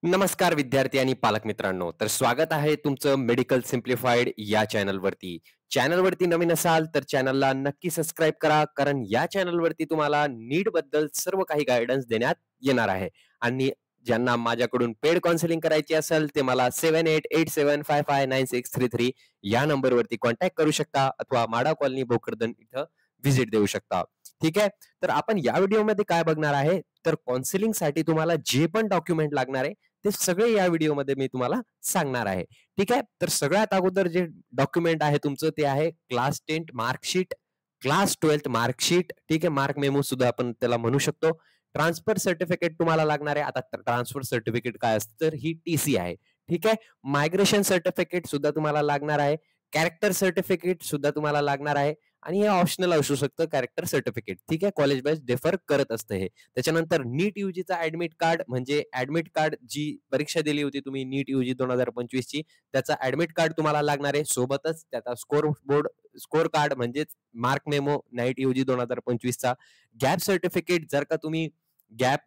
नमस्कार विद्यार्थी आणि पालक मित्रांनो. तर स्वागत आहे तुमचं मेडिकल सिम्प्लिफाईड या चॅनलवरती. चॅनलवरती नवीन असाल तर चॅनलला नक्की सबस्क्राईब करा. कारण या चॅनलवरती तुम्हाला नीटबद्दल सर्व काही गाईडन्स देण्यात येणार आहे. आणि ज्यांना माझ्याकडून पेड काउन्सिलिंग करायची असेल ते मला 7887559633 या नंबरवरती कॉन्टॅक्ट करू शकता अथवा माडा कॉलनी भोकरदन इथं व्हिजिट देऊ शकता. ठीक आहे. तर आपण या व्हिडिओमध्ये काय बघणार आहे तर काउन्सिलिंगसाठी तुम्हाला जे पण डॉक्युमेंट लागणार आहे ते सगळे या व्हिडिओमध्ये मी तुम्हाला सांगणार आहे. ठीक आहे. तर सगळ्यात अगोदर जे डॉक्युमेंट आहे तुमचं ते आहे क्लास 10 मार्कशीट, क्लास 12 मार्कशीट, ठीक आहे. मार्क मेमो सुद्धा आपण त्याला म्हणू शकतो. ट्रान्सफर सर्टिफिकेट तुम्हाला लागणार आहे. आता ट्रान्सफर सर्टिफिकेट काय असतं तर ही टीसी आहे. ठीक आहे. मायग्रेशन सर्टिफिकेट सुद्धा तुम्हाला लागणार आहे. कॅरेक्टर सर्टिफिकेट सुद्धा तुम्हाला लागणार आहे आणि हे ऑप्शनल असू शकतं कॅरेक्टर सर्टिफिकेट. ठीक आहे. कॉलेज वाईज डिफर करत असतं हे. त्याच्यानंतर नीट यूजीचा ऍडमिट कार्ड म्हणजे ऍडमिट कार्ड जी परीक्षा दिली होती तुम्ही नीट यूजी 2025 ची त्याचा ऍडमिट कार्ड तुम्हाला लागणार आहे. सोबतच त्याचा स्कोर कार्ड म्हणजेच मार्क मेमो नाईट यूजी 2025 चा गॅप सर्टिफिकेट जर का तुम्ही गॅप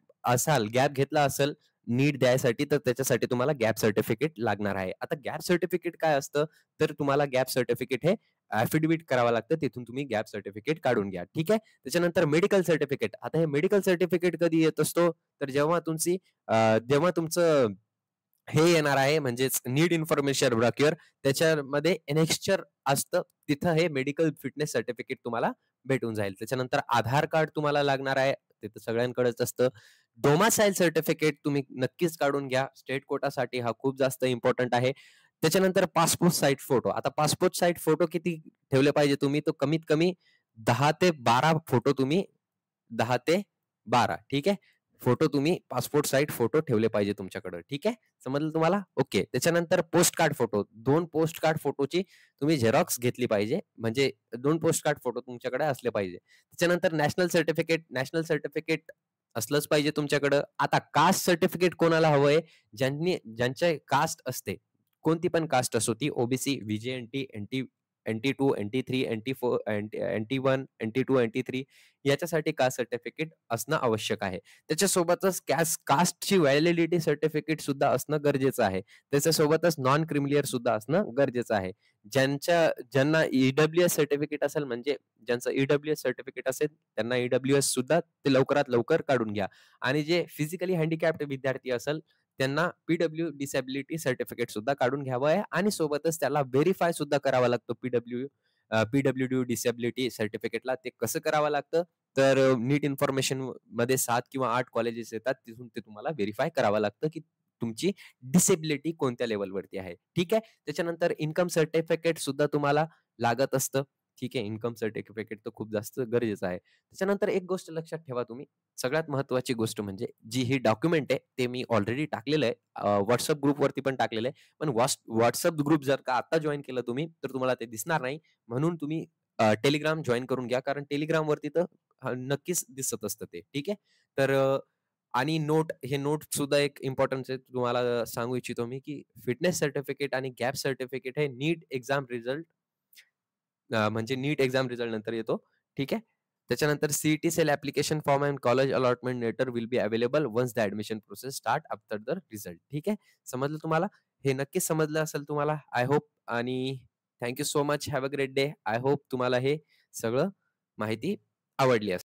घेतला असेल नीट द्यायसाठी तर त्याच्यासाठी तुम्हाला गॅप सर्टिफिकेट लागणार आहे. आता गॅप सर्टिफिकेट काय असतं तर तुम्हाला गॅप सर्टिफिकेट हे ॲफिडेव्हिट करावं लागतं. तिथून तुम्ही गॅप सर्टिफिकेट काढून घ्या. ठीक आहे. त्याच्यानंतर मेडिकल सर्टिफिकेट. आता हे मेडिकल सर्टिफिकेट कधी येत असतो तर जेव्हा तुमचं हे येणार आहे म्हणजेच नीड इन्फॉर्मेशन ब्रोक्युअर त्याच्यामध्ये एनेक्स्चर असतं. तिथं हे मेडिकल फिटनेस सर्टिफिकेट तुम्हाला भेटून जाईल. त्याच्यानंतर आधार कार्ड तुम्हाला लागणार आहे. ते तर सगळ्यांकडेच असतं. डोमासाईल सर्टिफिकेट तुम्ही नक्कीच काढून घ्या. स्टेट कोटासाठी हा खूप जास्त इम्पॉर्टंट आहे. त्याच्यानंतर पासपोर्ट साईज फोटो. आता पासपोर्ट साईज फोटो किती ठेवले पाहिजे तुम्ही? तो कमीत कमी 10 ते 12 फोटो तुम्ही 10 ते 12 ठीक आहे. फोटो तुम्ही पासपोर्ट साईज फोटो ठेवले पाहिजे तुमच्याकडे. ठीक आहे. समजलं तुम्हाला? ओके. त्याच्यानंतर post card photo. 2 post card फोटोची तुम्ही झेरॉक्स घेतली पाहिजे. म्हणजे 2 पोस्ट कार्ड फोटो तुमच्याकडे असले पाहिजे. त्याच्यानंतर नॅशनल सर्टिफिकेट असलंच पाहिजे तुमच्याकडं. आता कास्ट सर्टिफिकेट कोणाला हवंय? ज्यांचे कास्ट असते. कोणती पण कास्ट असो ती OBC, VJNT, NT2, NT3, NT4, NT1, NT2, NT3 याच्यासाठी कास्ट सर्टिफिकेट असणं आवश्यक आहे. त्याच्यासोबतच कास्टची व्हॅलिडिटी सर्टिफिकेट सुद्धा असणं गरजेचं आहे. त्याच्यासोबतच नॉन क्रिमिलियर सुद्धा असणं गरजेचं आहे. ज्यांना ईडब्ल्यूएस सर्टिफिकेट असेल म्हणजे ज्यांचं ईडब्ल्यूएस सर्टिफिकेट असेल त्यांना ईडब्ल्यूएस सुद्धा ते लवकरात लवकर काढून घ्या. आणि जे फिजिकली हँडिकॅप्ड विद्यार्थी असेल त्यांना पीडब्ल्यू डिसॅबिलिटी सर्टिफिकेट सुद्धा काढून घ्यावं आहे आणि सोबतच त्याला व्हेरीफाय सुद्धा करावा लागतो पीडब्ल्यूडी डिसॅबिलिटी सर्टिफिकेटला. ते कसं करावं लागतं तर नीट इन्फॉर्मेशन मध्ये 7 किंवा 8 कॉलेजेस येतात तिथून ते तुम्हाला व्हेरीफाय करावं लागतं की तुमची डिसेबिलिटी कोणत्या लेवलवरती आहे. ठीक आहे. त्याच्यानंतर इन्कम सर्टिफिकेट सुद्धा तुम्हाला लागत असतं. ठीक आहे. इन्कम सर्टिफिकेट तर खूप जास्त गरजेचं आहे. त्याच्यानंतर एक गोष्ट लक्षात ठेवा तुम्ही सगळ्यात महत्वाची गोष्ट म्हणजे जी ही डॉक्युमेंट आहे ते मी ऑलरेडी टाकलेलं आहे. WhatsApp ग्रुपवरती पण टाकलेलं आहे. पण WhatsApp ग्रुप जर का आता जॉइन केलं तुम्ही तर तुम्हाला ते दिसणार नाही. म्हणून तुम्ही टेलिग्राम जॉइन करून घ्या. कारण टेलिग्रामवरती तर नक्कीच दिसत असतं ते. ठीक आहे. तर आणि हे नोट सुद्धा एक इम्पॉर्टन्स आहे. तुम्हाला सांगू इच्छितो मी की फिटनेस सर्टिफिकेट आणि गॅप सर्टिफिकेट हे नीट एक्झाम रिझल्ट म्हणजे नीट एक्झाम रिझल्ट नंतर येतो. ठीक आहे. त्याच्यानंतर CET cell application form and college allotment letter will be available once the admission process start after the result. ठीक आहे. समजलं तुम्हाला? हे नक्कीच समजलं असेल तुम्हाला. आय होप आणि thank so much. Have a great day. I hope तुम्हाला हे सगळं माहिती आवडली असेल.